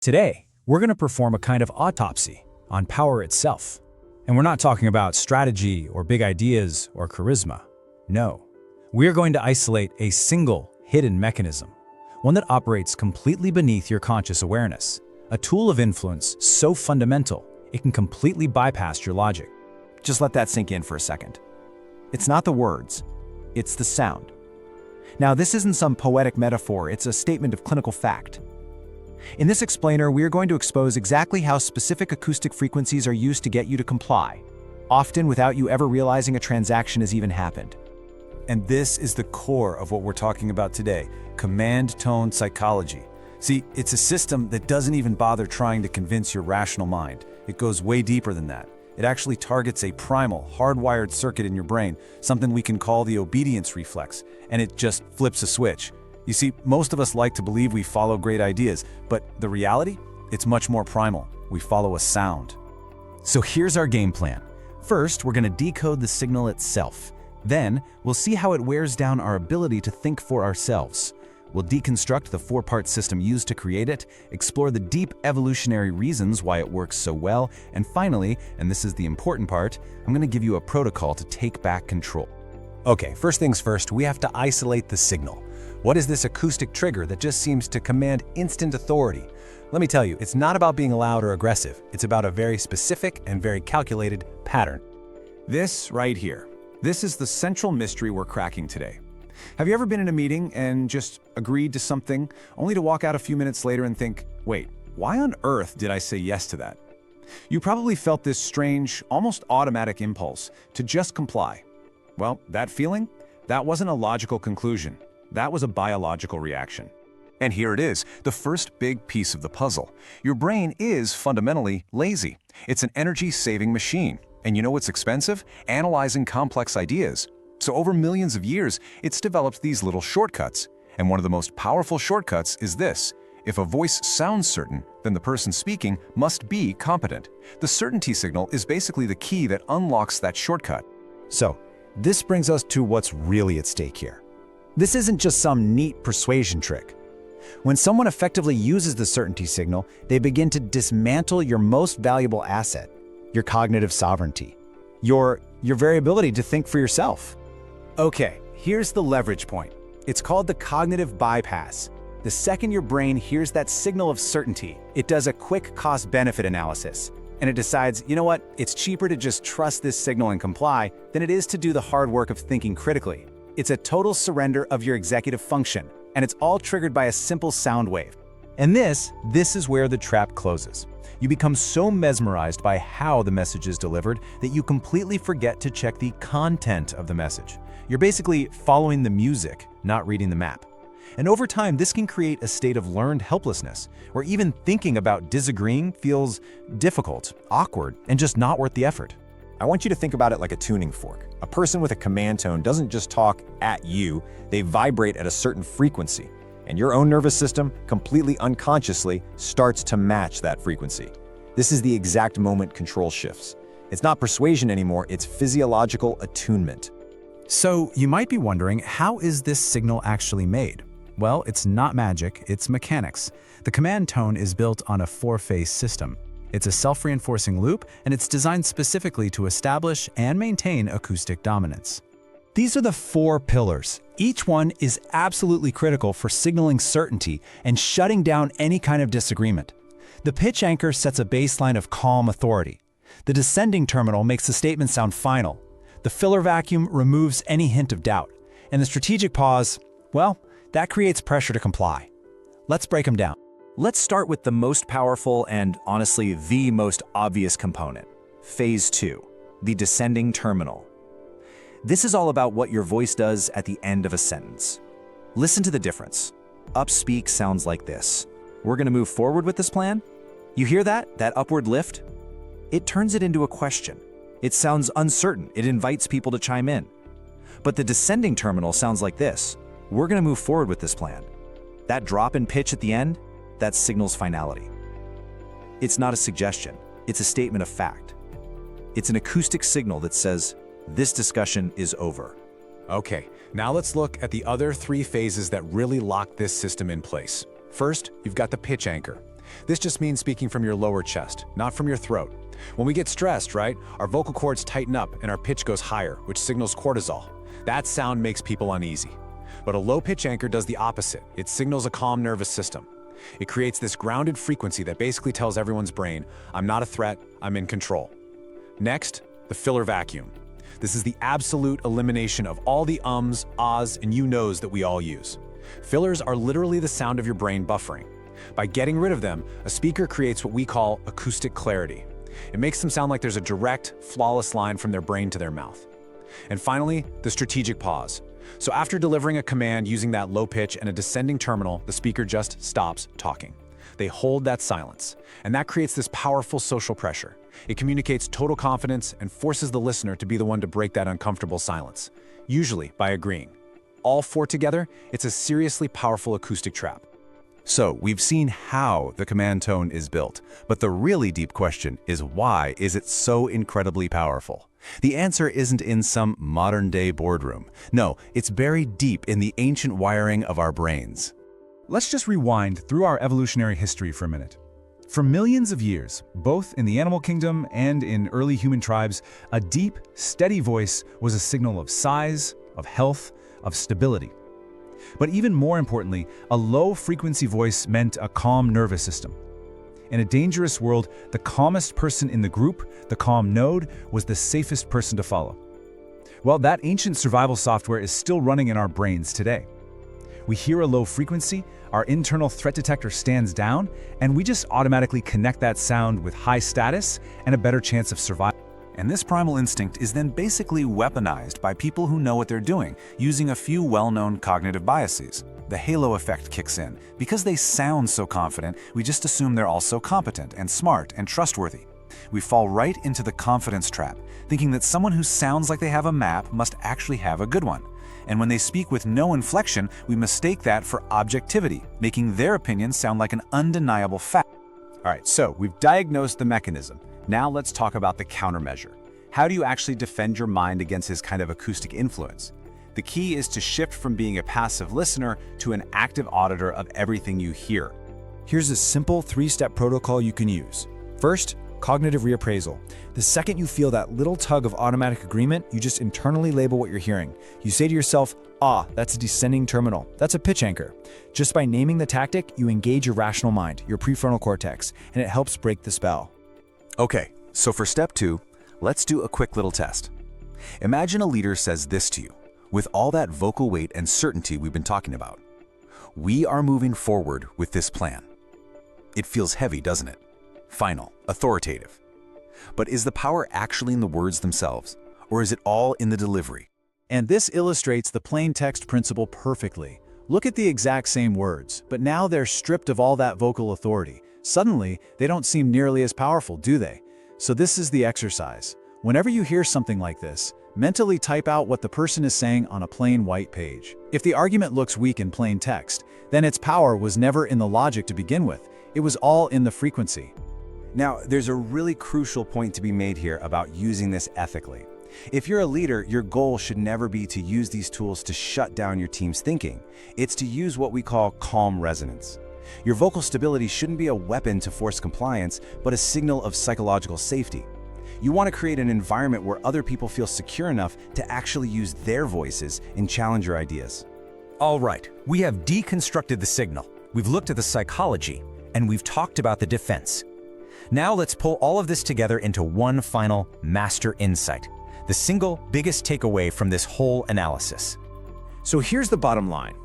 Today, we're going to perform a kind of autopsy on power itself. And we're not talking about strategy or big ideas or charisma. No, we're going to isolate a single hidden mechanism, one that operates completely beneath your conscious awareness, a tool of influence so fundamental it can completely bypass your logic. Just let that sink in for a second. It's not the words, it's the sound. Now, this isn't some poetic metaphor, it's a statement of clinical fact. In this explainer, we are going to expose exactly how specific acoustic frequencies are used to get you to comply, often without you ever realizing a transaction has even happened. And this is the core of what we're talking about today, command tone psychology. See, it's a system that doesn't even bother trying to convince your rational mind. It goes way deeper than that. It actually targets a primal, hardwired circuit in your brain, something we can call the obedience reflex, and it just flips a switch. You see, most of us like to believe we follow great ideas, but the reality? It's much more primal. We follow a sound. So here's our game plan. First, we're going to decode the signal itself. Then, we'll see how it wears down our ability to think for ourselves. We'll deconstruct the four-part system used to create it, explore the deep evolutionary reasons why it works so well, and finally, and this is the important part, I'm going to give you a protocol to take back control. Okay, first things first, we have to isolate the signal. What is this acoustic trigger that just seems to command instant authority? Let me tell you, it's not about being loud or aggressive. It's about a very specific and very calculated pattern. This right here. This is the central mystery we're cracking today. Have you ever been in a meeting and just agreed to something, only to walk out a few minutes later and think, wait, why on earth did I say yes to that? You probably felt this strange, almost automatic impulse to just comply. Well, that feeling? That wasn't a logical conclusion. That was a biological reaction. And here it is, the first big piece of the puzzle. Your brain is fundamentally lazy. It's an energy-saving machine. And you know what's expensive? Analyzing complex ideas. So over millions of years, it's developed these little shortcuts. And one of the most powerful shortcuts is this. If a voice sounds certain, then the person speaking must be competent. The certainty signal is basically the key that unlocks that shortcut. So, this brings us to what's really at stake here. This isn't just some neat persuasion trick. When someone effectively uses the certainty signal, they begin to dismantle your most valuable asset, your cognitive sovereignty, your very ability to think for yourself. Okay, here's the leverage point. It's called the cognitive bypass. The second your brain hears that signal of certainty, it does a quick cost-benefit analysis, and it decides, you know what, it's cheaper to just trust this signal and comply than it is to do the hard work of thinking critically. It's a total surrender of your executive function, and it's all triggered by a simple sound wave. And this is where the trap closes. You become so mesmerized by how the message is delivered that you completely forget to check the content of the message. You're basically following the music, not reading the map. And over time, this can create a state of learned helplessness, where even thinking about disagreeing feels difficult, awkward, and just not worth the effort. I want you to think about it like a tuning fork. A person with a command tone doesn't just talk at you, they vibrate at a certain frequency. And your own nervous system, completely unconsciously, starts to match that frequency. This is the exact moment control shifts. It's not persuasion anymore, it's physiological attunement. So you might be wondering, how is this signal actually made? Well, it's not magic, it's mechanics. The command tone is built on a four-phase system. It's a self-reinforcing loop, and it's designed specifically to establish and maintain acoustic dominance. These are the four pillars. Each one is absolutely critical for signaling certainty and shutting down any kind of disagreement. The pitch anchor sets a baseline of calm authority. The descending terminal makes the statement sound final. The filler vacuum removes any hint of doubt. And the strategic pause, well, that creates pressure to comply. Let's break them down. Let's start with the most powerful and, honestly, the most obvious component. Phase 2, the descending terminal. This is all about what your voice does at the end of a sentence. Listen to the difference. Upspeak sounds like this. We're going to move forward with this plan? You hear that? That upward lift? It turns it into a question. It sounds uncertain. It invites people to chime in. But the descending terminal sounds like this. We're going to move forward with this plan. That drop in pitch at the end, that signals finality. It's not a suggestion. It's a statement of fact. It's an acoustic signal that says, this discussion is over. Okay, now let's look at the other three phases that really lock this system in place. First, you've got the pitch anchor. This just means speaking from your lower chest, not from your throat. When we get stressed, right, our vocal cords tighten up and our pitch goes higher, which signals cortisol. That sound makes people uneasy. But a low-pitch anchor does the opposite. It signals a calm nervous system. It creates this grounded frequency that basically tells everyone's brain, I'm not a threat, I'm in control. Next, the filler vacuum. This is the absolute elimination of all the ums, ahs, and you knows that we all use. Fillers are literally the sound of your brain buffering. By getting rid of them, a speaker creates what we call acoustic clarity. It makes them sound like there's a direct, flawless line from their brain to their mouth. And finally, the strategic pause. So after delivering a command using that low pitch and a descending terminal, the speaker just stops talking. They hold that silence, and that creates this powerful social pressure. It communicates total confidence and forces the listener to be the one to break that uncomfortable silence, usually by agreeing. All four together, it's a seriously powerful acoustic trap. So, we've seen how the command tone is built, but the really deep question is why is it so incredibly powerful? The answer isn't in some modern-day boardroom. No, it's buried deep in the ancient wiring of our brains. Let's just rewind through our evolutionary history for a minute. For millions of years, both in the animal kingdom and in early human tribes, a deep, steady voice was a signal of size, of health, of stability. But even more importantly, a low-frequency voice meant a calm nervous system. In a dangerous world, the calmest person in the group, the calm node, was the safest person to follow. Well, that ancient survival software is still running in our brains today. We hear a low frequency, our internal threat detector stands down, and we just automatically connect that sound with high status and a better chance of survival. And this primal instinct is then basically weaponized by people who know what they're doing, using a few well-known cognitive biases. The halo effect kicks in. Because they sound so confident, we just assume they're also competent and smart and trustworthy. We fall right into the confidence trap, thinking that someone who sounds like they have a map must actually have a good one. And when they speak with no inflection, we mistake that for objectivity, making their opinions sound like an undeniable fact. All right, so we've diagnosed the mechanism. Now let's talk about the countermeasure. How do you actually defend your mind against this kind of acoustic influence? The key is to shift from being a passive listener to an active auditor of everything you hear. Here's a simple 3-step protocol you can use. First, cognitive reappraisal. The second you feel that little tug of automatic agreement, you just internally label what you're hearing. You say to yourself, that's a descending terminal. That's a pitch anchor. Just by naming the tactic, you engage your rational mind, your prefrontal cortex, and it helps break the spell. Okay, so for step 2, let's do a quick little test. Imagine a leader says this to you, with all that vocal weight and certainty we've been talking about. We are moving forward with this plan. It feels heavy, doesn't it? Final, authoritative. But is the power actually in the words themselves, or is it all in the delivery? And this illustrates the plain text principle perfectly. Look at the exact same words, but now they're stripped of all that vocal authority. Suddenly, they don't seem nearly as powerful, do they? So this is the exercise. Whenever you hear something like this, mentally type out what the person is saying on a plain white page. If the argument looks weak in plain text, then its power was never in the logic to begin with. It was all in the frequency. Now, there's a really crucial point to be made here about using this ethically. If you're a leader, your goal should never be to use these tools to shut down your team's thinking. It's to use what we call calm resonance. Your vocal stability shouldn't be a weapon to force compliance, but a signal of psychological safety. You want to create an environment where other people feel secure enough to actually use their voices and challenge your ideas. All right, we have deconstructed the signal. We've looked at the psychology, and we've talked about the defense. Now let's pull all of this together into one final master insight, the single biggest takeaway from this whole analysis. So here's the bottom line.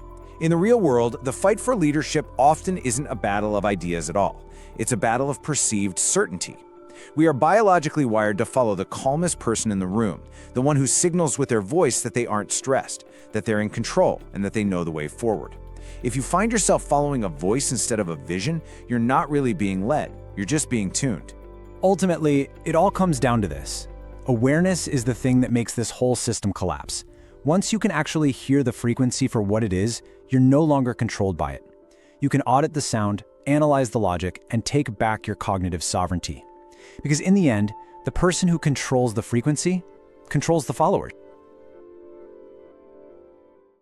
In the real world, the fight for leadership often isn't a battle of ideas at all. It's a battle of perceived certainty. We are biologically wired to follow the calmest person in the room, the one who signals with their voice that they aren't stressed, that they're in control, and that they know the way forward. If you find yourself following a voice instead of a vision, you're not really being led, you're just being tuned. Ultimately, it all comes down to this. Awareness is the thing that makes this whole system collapse. Once you can actually hear the frequency for what it is, you're no longer controlled by it. You can audit the sound, analyze the logic, and take back your cognitive sovereignty. Because in the end, the person who controls the frequency controls the followers.